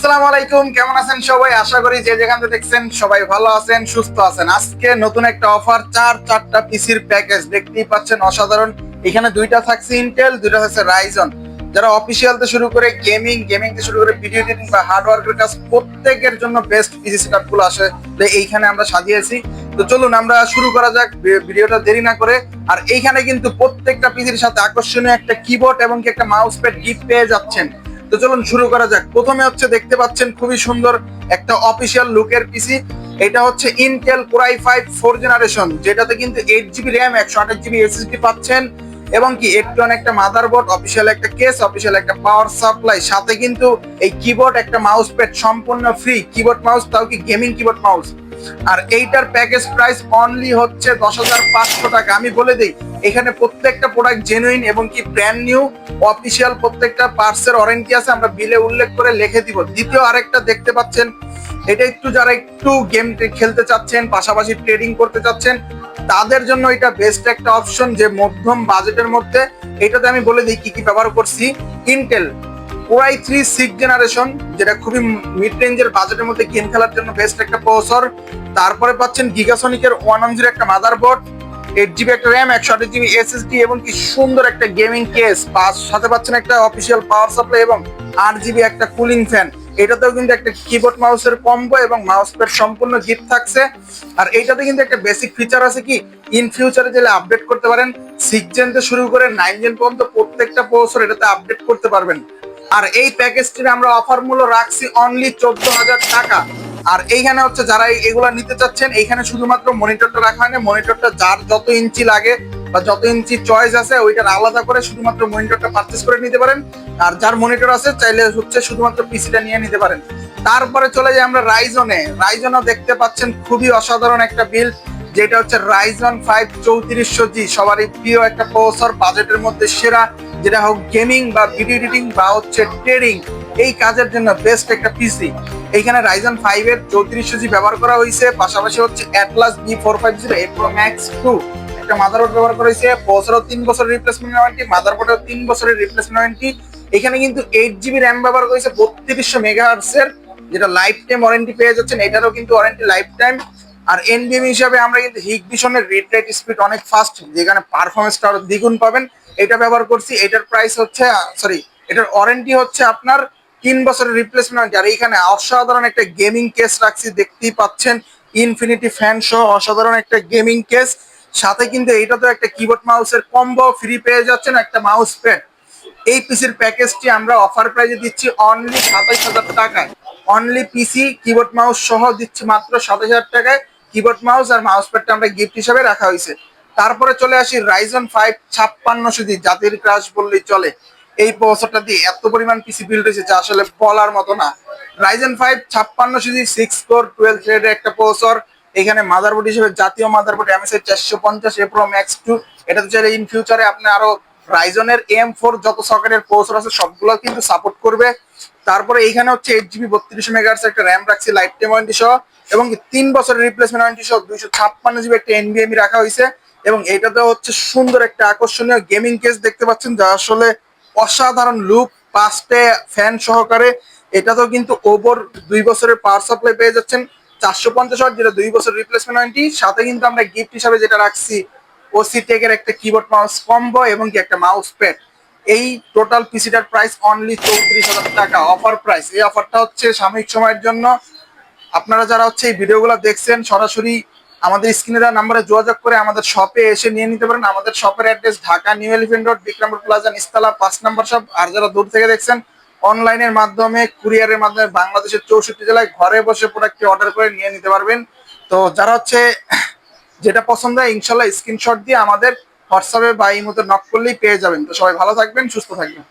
আসসালামু আলাইকুম, কেমন আছেন সবাই? আশা করি যে যেখান থেকে দেখছেন সবাই ভালো আছেন, সুস্থ আছেন। আজকে নতুন একটা অফার, চারটা পিসির প্যাকেজ দেখতেই পাচ্ছেন, অসাধারণ। এখানে দুইটা থাকছে ইন্টেল, দুইটা থাকছে রাইজন। যারা অফিসিয়াল থেকে শুরু করে গেমিং থেকে শুরু করে ভিডিও এডিটিং বা হার্ডওয়ার্কের কাজ, প্রত্যেকের জন্য বেস্ট পিসি সেটআপ গুলো আসে এইখানে আমরা সাজিয়েছি। তো চলুন আমরা শুরু করা যাক ভিডিওটা দেরি না করে। আর এইখানে কিন্তু প্রত্যেকটা পিসির সাথে আকর্ষণীয় একটা কিবোর্ড এবং একটা মাউস প্যাড গিফট পেয়ে যাচ্ছেন। তো চলুন শুরু করা যাক। প্রথমে হচ্ছে দেখতে পাচ্ছেন খুবই সুন্দর একটা অফিসিয়াল লুকের পিসি। এটা হচ্ছে Intel core i5 4th generation, যেটাতে কিন্তু 8GB র্যাম, 128GB এসএসডি পাচ্ছেন এবং কি একটু একটা মাদারবোর্ড, অফিসিয়াল একটা কেস, অফিসিয়াল একটা পাওয়ার সাপ্লাই, সাথে কিন্তু এই কিবোর্ড, একটা মাউস প্যাড সম্পূর্ণ ফ্রি কিবোর্ড মাউস, তাও কি গেমিং কিবোর্ড মাউস। আর এইটার প্যাকেজ প্রাইস অনলি হচ্ছে 10,500 টাকা। আমি বলে দিই, এখানে প্রত্যেকটা প্রোডাক্ট জেনুইন এবং কি ব্র্যান্ড নিউ, অফিসিয়াল প্রত্যেকটা পার্টসের ওয়ারেন্টি আছে, আমরা বিলে উল্লেখ করে লিখে দিব। দ্বিতীয় আরেকটা দেখতে পাচ্ছেন, এটা যারা একটু গেম খেলতে চাচ্ছেন, পাশাপাশি ট্রেডিং করতে চাচ্ছেন, তাদের জন্য এটা বেস্ট একটা অপশন, যে মধ্যম বাজেটের মধ্যে। এটাতে আমি বলে দিই কি কি ব্যবহার করছি। Intel core i3 6th generation, যেটা খুবই মিড রেঞ্জের বাজেটের মধ্যে গেম খেলার জন্য বেস্ট একটা প্রসেসর। তারপরে পাচ্ছেন গিগাসনিকের 110 একটা মাদারবোর্ড, 8GB একটা র্যাম, 128GB এসএসডি এবং কি সুন্দর একটা গেমিং কেস, সাথে পাচ্ছেন একটা অফিসিয়াল পাওয়ার সাপ্লাই এবং 8GB একটা কুলিং ফ্যান। এটাতেও কিন্তু একটা কিবোর্ড মাউসের কম্বো এবং মাউস প্যাড সম্পূর্ণ গিফট থাকছে। আর এইটাতে কিন্তু একটা বেসিক ফিচার আছে কি, ইন ফিউচারে যেটা আপডেট করতে পারেন, 6th জেন থেকে শুরু করে 9th জেন পর্যন্ত প্রত্যেকটা প্রসেসর এটাতে আপডেট করতে পারবেন। আর এই প্যাকেজটির আমরা অফার মূল্য রাখছি অনলি 14,000 টাকা। আর এইখানে হচ্ছে যারা এগুলা নিতে চাচ্ছেন, এইখানে শুধুমাত্র মনিটরটা রাখা হয় না, মনিটরটা যার যত ইঞ্চি লাগে বা যত ইঞ্চি চয়েস আছে ওইটার আলাদা করে শুধুমাত্র মনিটরটা পারচেজ করে নিতে পারেন। আর যার মনিটর আছে চাইলে হচ্ছে শুধুমাত্র পিসিটা নিয়ে নিতে পারেন। তারপরে চলে যাই আমরা রাইজনও দেখতে পাচ্ছেন খুবই অসাধারণ একটা বিল্ড, যেটা হচ্ছে রাইজন 5 3400G, সবারই প্রিয় একটা প্রসেসর, বাজেটের মধ্যে সেরা, যেটা হোক গেমিং বা ভিডিও এডিটিং বা হচ্ছে ট্রেডিং, এই কাজের জন্য বেস্ট একটা পিসি। এইখানে রাইজন 5 এর 3400G ব্যবহার করা হয়েছে, পাশাপাশি হচ্ছে Atlas B450 A Pro Max 2 একটা মাদারবোর্ড ব্যবহার করা হয়েছে। প্রসেসরও 3 বছরের রিপ্লেসমেন্ট ওয়ারেন্টি, মাদারবোর্ডেও 3 বছরের রিপ্লেসমেন্ট ওয়ারেন্টি। এখানে কিন্তু 8GB র্যাম ব্যবহার করেছে 3200 মেগাহার্টজের, যেটা লাইফ টাইম ওয়ারেন্টি পেয়ে যাচ্ছেন। এটারও কিন্তু ওয়ারেন্টি লাইফ টাইম। আর এনবিএম হিসাবে আমরা কিন্তু হিগবিশনের রিড রাইট স্পিড অনেক ফাস্ট, যেখানে পারফরমেন্সটা আরো দ্বিগুণ পাবেন, এটা ব্যবহার করছি। এটার প্রাইস হচ্ছে এটার ওয়ারেন্টি হচ্ছে আপনার 3 বছরের রিপ্লেসমেন্ট। আর এইখানে অসাধারণ একটা গেমিং কেস রাখছি, দেখতেই পাচ্ছেন, ইনফিনিটি ফ্যান সহ অসাধারণ একটা গেমিং কেস। সাথে কিন্তু এইটাতে একটা কিবোর্ড মাউসের কম্বো ফ্রি পেয়ে যাচ্ছেন, একটা মাউস প্যাড। এই পিসির প্যাকেজটি আমরা অফার প্রাইজে দিচ্ছি অনলি 27,000 টাকায়। অনলি পিসি কিবোর্ড মাউস সহ দিচ্ছি মাত্র 27,000 টাকায়। কিবোর্ড মাউস আর মাউস প্যাডটা আমরা গিফট হিসাবে রাখা হয়েছে। তারপরে চলে আসি রাইজন 5 5600G, জাতির ক্রাশ বললেই চলে। এই প্রসেসরটা দিয়ে এত পরিমাণ পিসি বিল্ড হয়েছে যা আসলে বলার মতো না। রাইজন 5 5600G 6 কোর 12 থ্রেডের একটা প্রসেসর। এখানে মাদারবোর্ড হিসেবে জাতীয় motherboard MSI 450 A Pro Max 2। এটাতে চাইলে ইন ফিউচারে আপনি আরো রাইজনের M4 যত সকেটের প্রসেসর আছে সবগুলো কিন্তু সাপোর্ট করবে। তারপরে এইখানে হচ্ছে 8GB 3200 মেগাহার্টজ একটা র্যাম রাখছি লাইফ টাইম ওয়ারেন্টি সহ, এবং 3 বছরের রিপ্লেসমেন্ট ওয়ারেন্টি সহ 256GB একটা NVMe রাখা হয়েছে। এবং এইটাতে হচ্ছে সুন্দর একটা আকর্ষণীয় গেমিং কেস দেখতে পাচ্ছেন, যা আসলে অসাধারণ লুক, 5টে ফ্যান সহকারে। এটাতেও কিন্তু ওভার 2 বছরের পাওয়ার সাপ্লাই পেয়ে যাচ্ছেন, 450 ওয়াট, যেটা 2 বছর রিপ্লেসমেন্ট ওয়ারেন্টি। সাথে কিন্তু আমরা গিফট হিসাবে যেটা রাখছি, ওসি টেকের একটা কিবোর্ড মাউস কম্বো এবং কি একটা মাউস প্যাড। এই টোটাল পিসিটার প্রাইস অনলি 34,000 টাকা, অফার প্রাইস। এই অফারটা হচ্ছে সাময়িক সময়ের জন্য। আপনারা যারা হচ্ছে এই ভিডিওগুলো দেখছেন, সরাসরি আমাদের স্ক্রিনে দেওয়া নাম্বারে যোগাযোগ করে আমাদের শপে এসে নিয়ে নিতে পারেন। আমাদের শপের address Dhaka new Elephant road, Bikrampur plaza, নিস্তালা 5 নম্বর শপ। আর যারা দূর থেকে দেখছেন, অনলাইনের মাধ্যমে, কুরিয়ারের মাধ্যমে বাংলাদেশের 64 জেলায় ঘরে বসে প্রোডাক্টটি অর্ডার করে নিয়ে নিতে পারবেন। তো যারা হচ্ছে যেটা পছন্দ হয় ইনশাল্লাহ স্ক্রিনশট দিয়ে আমাদের হোয়াটসঅ্যাপে বা ইমোতে নক করলেই পেয়ে যাবেন। তো সবাই ভালো থাকবেন, সুস্থ থাকবেন।